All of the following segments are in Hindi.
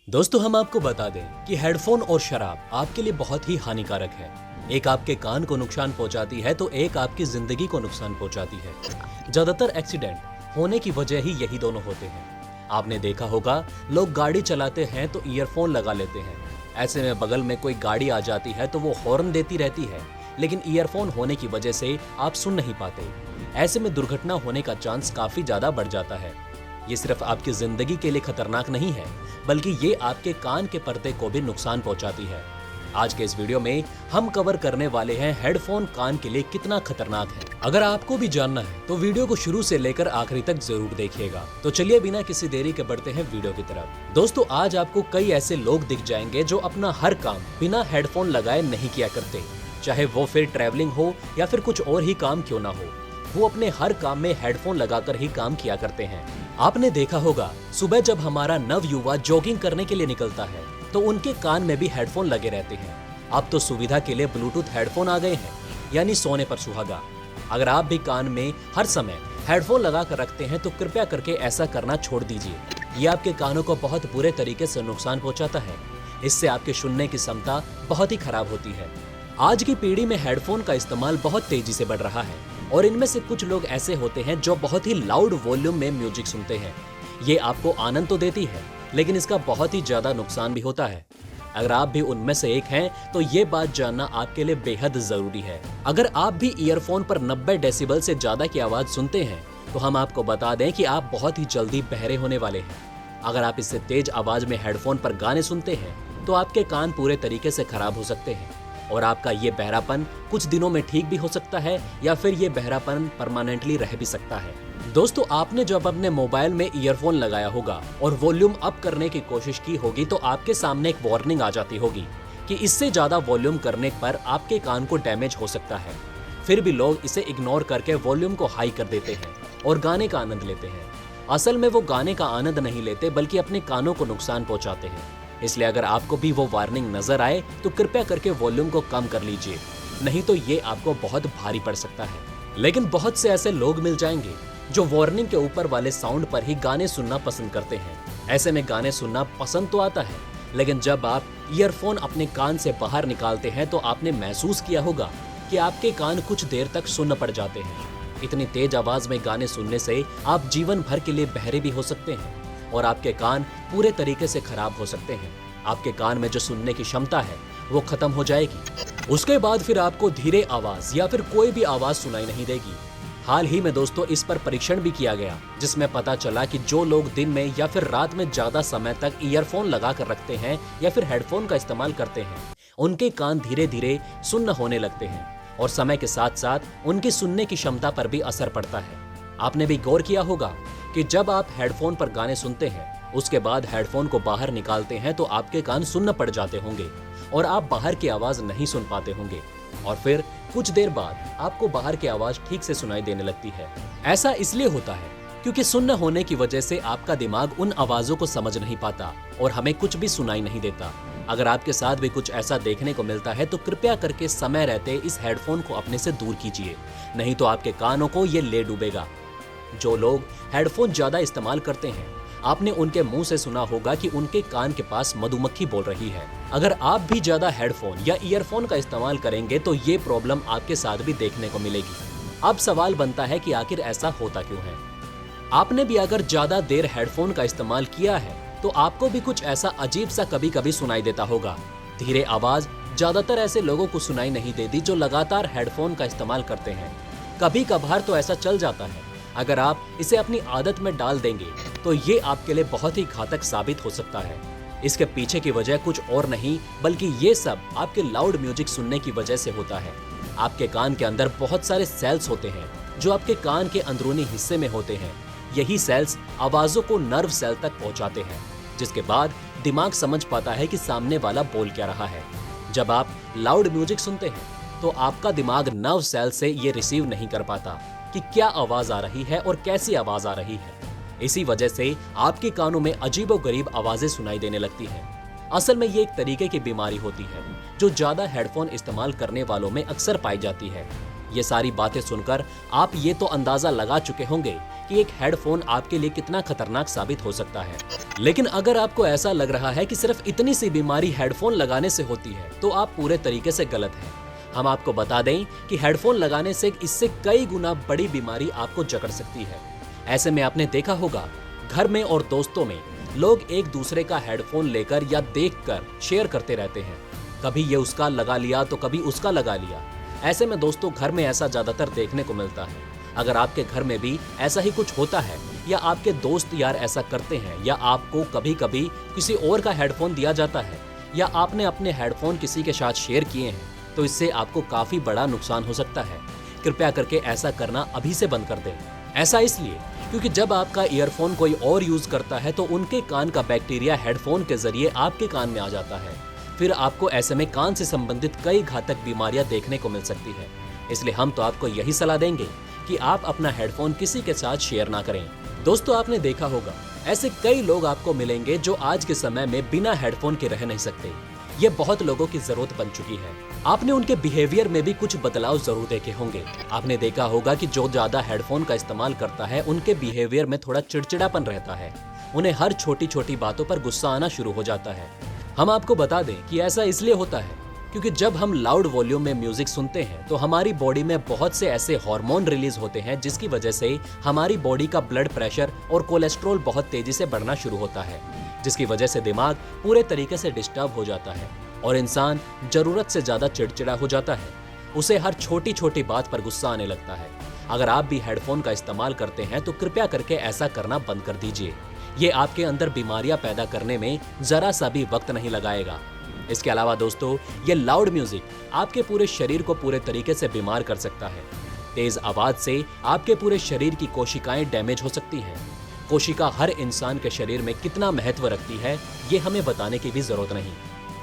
दोस्तों हम आपको बता दें कि हेडफोन और शराब आपके लिए बहुत ही हानिकारक है। एक आपके कान को नुकसान पहुंचाती है तो एक आपकी जिंदगी को नुकसान पहुंचाती है। ज्यादातर एक्सीडेंट होने की वजह ही यही दोनों होते हैं। आपने देखा होगा लोग गाड़ी चलाते हैं तो ईयरफोन लगा लेते हैं। ऐसे में बगल में कोई गाड़ी आ जाती है तो वो हॉर्न देती रहती है, लेकिन ईयरफोन होने की वजह से आप सुन नहीं पाते। ऐसे में दुर्घटना होने का चांस काफी ज्यादा बढ़ जाता है। ये सिर्फ आपकी जिंदगी के लिए खतरनाक नहीं है, बल्कि ये आपके कान के पर्दे को भी नुकसान पहुंचाती है। आज के इस वीडियो में हम कवर करने वाले हैं हेडफोन कान के लिए कितना खतरनाक है। अगर आपको भी जानना है तो वीडियो को शुरू से लेकर आखिरी तक जरूर देखिएगा। तो चलिए बिना किसी देरी के बढ़ते हैं वीडियो की तरफ। दोस्तों आज आपको कई ऐसे लोग दिख जाएंगे जो अपना हर काम बिना हेडफोन लगाए नहीं किया करते, चाहे वो फिर ट्रैवलिंग हो या फिर कुछ और ही काम क्यों ना हो। वो अपने हर काम में हेडफोन लगाकर ही काम किया करते हैं। आपने देखा होगा सुबह जब हमारा नव युवा जॉगिंग करने के लिए निकलता है तो उनके कान में भी हेडफोन लगे रहते हैं। अब तो सुविधा के लिए ब्लूटूथ हेडफोन आ गए हैं, यानी सोने पर सुहागा। अगर आप भी कान में हर समय हेडफोन लगा कर रखते हैं तो कृपया करके ऐसा करना छोड़ दीजिए। ये आपके कानों को बहुत बुरे तरीके से नुकसान पहुंचाता है। इससे आपके सुनने की क्षमता बहुत ही खराब होती है। आज की पीढ़ी में हेडफोन का इस्तेमाल बहुत तेजी से बढ़ रहा है और इनमें से कुछ लोग ऐसे होते हैं जो बहुत ही लाउड वॉल्यूम में म्यूजिक सुनते हैं। ये आपको आनंद तो देती है, लेकिन इसका बहुत ही ज्यादा नुकसान भी होता है। अगर आप भी उनमें से एक हैं, तो ये बात जानना आपके लिए बेहद जरूरी है। अगर आप भी ईयरफोन पर 90 डेसिबल से ज्यादा की आवाज सुनते हैं, तो हम आपको बता दें कि आप बहुत ही जल्दी बहरे होने वाले हैं। अगर आप इससे तेज आवाज में हेडफोन पर गाने सुनते हैं, तो आपके कान पूरे तरीके से खराब हो सकते हैं और आपका ये बहरापन कुछ दिनों में ठीक भी हो सकता है या फिर ये बहरापन परमानेंटली रह भी सकता है। दोस्तों आपने जब अपने मोबाइल में ईयरफोन लगाया होगा और वॉल्यूम अप करने की कोशिश की होगी तो आपके सामने एक वार्निंग आ जाती होगी कि इससे ज्यादा वॉल्यूम करने पर आपके कान को डैमेज हो सकता है। फिर भी लोग इसे इग्नोर करके वॉल्यूम को हाई कर देते हैं और गाने का आनंद लेते हैं। असल में वो गाने का आनंद नहीं लेते बल्कि अपने कानों को नुकसान पहुंचाते हैं। इसलिए अगर आपको भी वो वार्निंग नजर आए तो कृपया करके वॉल्यूम को कम कर लीजिए, नहीं तो ये आपको बहुत भारी पड़ सकता है। लेकिन बहुत से ऐसे लोग मिल जाएंगे जो वार्निंग के ऊपर वाले साउंड पर ही गाने सुनना पसंद करते हैं। ऐसे में गाने सुनना पसंद तो आता है, लेकिन जब आप ईयरफोन अपने कान से बाहर निकालते हैं तो आपने महसूस किया होगा कि आपके कान कुछ देर तक सुन्न पड़ जाते हैं। इतनी तेज आवाज में गाने सुनने से आप जीवन भर के लिए बहरे भी हो सकते हैं और आपके कान पूरे तरीके से खराब हो सकते हैं। आपके कान में जो सुनने की क्षमता है वो खत्म हो जाएगी। उसके बाद फिर आपको धीरे आवाज या फिर कोई भी आवाज सुनाई नहीं देगी। हाल ही में दोस्तों इस पर परीक्षण भी किया गया, जिसमें पता चला कि जो लोग दिन में या फिर रात में ज्यादा समय तक ईयरफोन लगा कर रखते हैं या फिर हेडफोन का इस्तेमाल करते हैं, उनके कान धीरे धीरे सुन्न होने लगते हैं और समय के साथ साथ उनकी सुनने की क्षमता पर भी असर पड़ता है। आपने भी गौर किया होगा कि जब आप हेडफोन पर गाने सुनते हैं उसके बाद हेडफोन को बाहर निकालते हैं तो आपके कान सुन्न पड़ जाते होंगे और आप बाहर की आवाज नहीं सुन पाते होंगे और फिर कुछ देर बाद आपको बाहर की आवाज ठीक से सुनाई देने लगती है। ऐसा इसलिए होता है क्योंकि सुन्न होने की वजह से आपका दिमाग उन आवाजों को समझ नहीं पाता और हमें कुछ भी सुनाई नहीं देता। अगर आपके साथ भी कुछ ऐसा देखने को मिलता है तो कृपया करके समय रहते इस हेडफोन को अपने से दूर कीजिए, नहीं तो आपके कानों को ये ले डूबेगा। जो लोग हेडफोन ज्यादा इस्तेमाल करते हैं, आपने उनके मुंह से सुना होगा कि उनके कान के पास मधुमक्खी बोल रही है। अगर आप भी ज्यादा हेडफोन या ईयरफोन का इस्तेमाल करेंगे तो ये प्रॉब्लम आपके साथ भी देखने को मिलेगी। अब सवाल बनता है कि आखिर ऐसा होता क्यों है। आपने भी अगर ज्यादा देर हेडफोन का इस्तेमाल किया है तो आपको भी कुछ ऐसा अजीब सा कभी कभी सुनाई देता होगा। धीरे आवाज ज्यादातर ऐसे लोगों को सुनाई नहीं देती जो लगातार हेडफोन का इस्तेमाल करते हैं। कभी कभार तो ऐसा चल जाता है। अगर आप इसे अपनी आदत में डाल देंगे तो ये आपके लिए बहुत ही घातक साबित हो सकता है। इसके पीछे की वजह कुछ और नहीं बल्कि ये सब आपके लाउड म्यूजिक सुनने की वजह से होता है। आपके कान के अंदर बहुत सारे सेल्स होते हैं जो आपके कान के अंदरूनी हिस्से में होते हैं। यही सेल्स आवाजों को नर्व सेल तक पहुंचाते हैं, जिसके बाद दिमाग समझ पाता है कि सामने वाला बोल क्या रहा है। जब आप लाउड म्यूजिक सुनते हैं तो आपका दिमाग नर्व सेल से ये रिसीव नहीं कर पाता कि क्या आवाज आ रही है और कैसी आवाज आ रही है। इसी वजह से आपके कानों में अजीबोगरीब आवाजें सुनाई देने लगती हैं। असल में ये एक तरीके की बीमारी होती है जो ज्यादा हेडफोन इस्तेमाल करने वालों में अक्सर पाई जाती है। ये सारी बातें सुनकर आप ये तो अंदाजा लगा चुके होंगे कि एक हेडफोन आपके लिए कितना खतरनाक साबित हो सकता है। लेकिन अगर आपको ऐसा लग रहा है कि सिर्फ इतनी सी बीमारी हेडफोन लगाने से होती है, तो आप पूरे तरीके से गलत हैं। हम आपको बता दें कि हेडफोन लगाने से इससे कई गुना बड़ी बीमारी आपको जकड़ सकती है। ऐसे में आपने देखा होगा, घर में और दोस्तों में लोग एक दूसरे का हेडफोन लेकर या देखकर शेयर करते रहते हैं। कभी ये उसका लगा लिया तो कभी उसका लगा लिया। ऐसे में दोस्तों, घर में ऐसा ज्यादातर देखने को मिलता है। अगर आपके घर में भी ऐसा ही कुछ होता है, या आपके दोस्त यार ऐसा करते हैं, या आपको कभी कभी किसी और का हेडफोन दिया जाता है, या आपने अपने हेडफोन किसी के साथ शेयर किए हैं, तो इससे आपको काफी बड़ा नुकसान हो सकता है। कृपया करके ऐसा करना अभी से बंद कर दें। ऐसा इसलिए क्योंकि जब आपका ईयरफोन कोई और यूज करता है तो उनके कान का बैक्टीरिया हेडफोन के जरिए आपके कान में आ जाता है। फिर आपको ऐसे में कान से संबंधित कई घातक बीमारियां देखने को मिल सकती है। इसलिए हम तो आपको यही सलाह देंगे कि आप अपना हेडफोन किसी के साथ शेयर ना करें। दोस्तों, आपने देखा होगा, ऐसे कई लोग आपको मिलेंगे जो आज के समय में बिना हेडफोन के रह नहीं सकते। ये बहुत लोगों की जरूरत बन चुकी है। आपने उनके बिहेवियर में भी कुछ बदलाव जरूर देखे होंगे। आपने देखा होगा कि जो ज्यादा हेडफोन का इस्तेमाल करता है, उनके बिहेवियर में थोड़ा चिड़चिड़ापन रहता है। उन्हें हर छोटी छोटी बातों पर गुस्सा आना शुरू हो जाता है। हम आपको बता दें कि ऐसा इसलिए होता है क्योंकि जब हम लाउड वॉल्यूम में म्यूजिक सुनते हैं तो हमारी बॉडी में बहुत से ऐसे हार्मोन रिलीज होते हैं जिसकी वजह से हमारी बॉडी का ब्लड प्रेशर और कोलेस्ट्रॉल बहुत तेजी से बढ़ना शुरू होता है, जिसकी वजह से दिमाग पूरे तरीके से डिस्टर्ब हो जाता है और इंसान जरूरत से ज्यादा चिड़चिड़ा हो जाता है। उसे हर छोटी छोटी बात पर गुस्सा आने लगता है। अगर आप भी हेडफोन का इस्तेमाल करते हैं तो कृपया करके ऐसा करना बंद कर दीजिए। ये आपके अंदर बीमारियां पैदा करने में जरा सा भी वक्त नहीं लगाएगा। इसके अलावा दोस्तों, ये लाउड म्यूजिक आपके पूरे शरीर को पूरे तरीके से बीमार कर सकता है। तेज आवाज से आपके पूरे शरीर की कोशिकाएं डैमेज हो सकती हैं। कोशिका हर इंसान के शरीर में कितना महत्व रखती है, ये हमें बताने की भी जरूरत नहीं।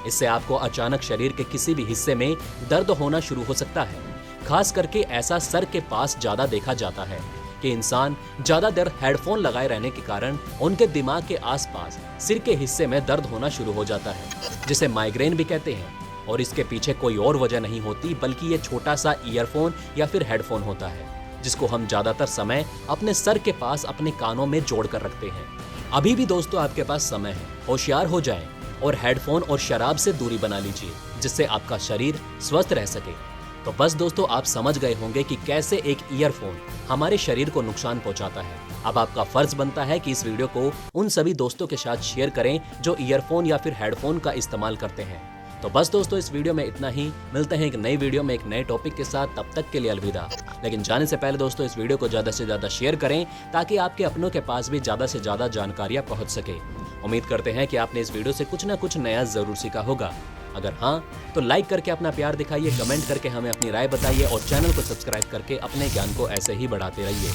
इससे आपको अचानक शरीर के किसी भी हिस्से में दर्द होना शुरू हो सकता है। खास करके ऐसा सर के पास ज्यादा देखा जाता है कि इंसान ज्यादा देर हेडफोन लगाए रहने के कारण उनके दिमाग के आसपास सिर के हिस्से में दर्द होना शुरू हो जाता है, जिसे माइग्रेन भी कहते हैं। और इसके पीछे कोई और वजह नहीं होती बल्कि ये छोटा सा ईयरफोन या फिर हेडफोन होता है, जिसको हम ज्यादातर समय अपने सर के पास अपने कानों में जोड़ कर रखते हैं। अभी भी दोस्तों आपके पास समय है, होशियार हो जाएं और हेडफोन और शराब से दूरी बना लीजिए, जिससे आपका शरीर स्वस्थ रह सके। तो बस दोस्तों, आप समझ गए होंगे कि कैसे एक ईयरफोन हमारे शरीर को नुकसान पहुंचाता है। अब आपका फर्ज बनता है कि इस वीडियो को उन सभी दोस्तों के साथ शेयर करें जो ईयरफोन या फिर हेडफोन का इस्तेमाल करते हैं। तो बस दोस्तों, इस वीडियो में इतना ही। मिलते हैं एक नई वीडियो में एक नए टॉपिक के साथ। तब तक के लिए अलविदा। लेकिन जाने से पहले दोस्तों, इस वीडियो को ज्यादा से ज्यादा शेयर करें ताकि आपके अपनों के पास भी ज्यादा से ज्यादा जानकारियां पहुंच सके। उम्मीद करते हैं कि आपने इस वीडियो से कुछ ना कुछ नया जरूर सीखा होगा। अगर हाँ, तो लाइक करके अपना प्यार दिखाइए, कमेंट करके हमें अपनी राय बताइए और चैनल को सब्सक्राइब करके अपने ज्ञान को ऐसे ही बढ़ाते रहिए।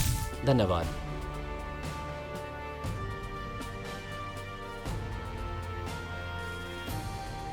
धन्यवाद।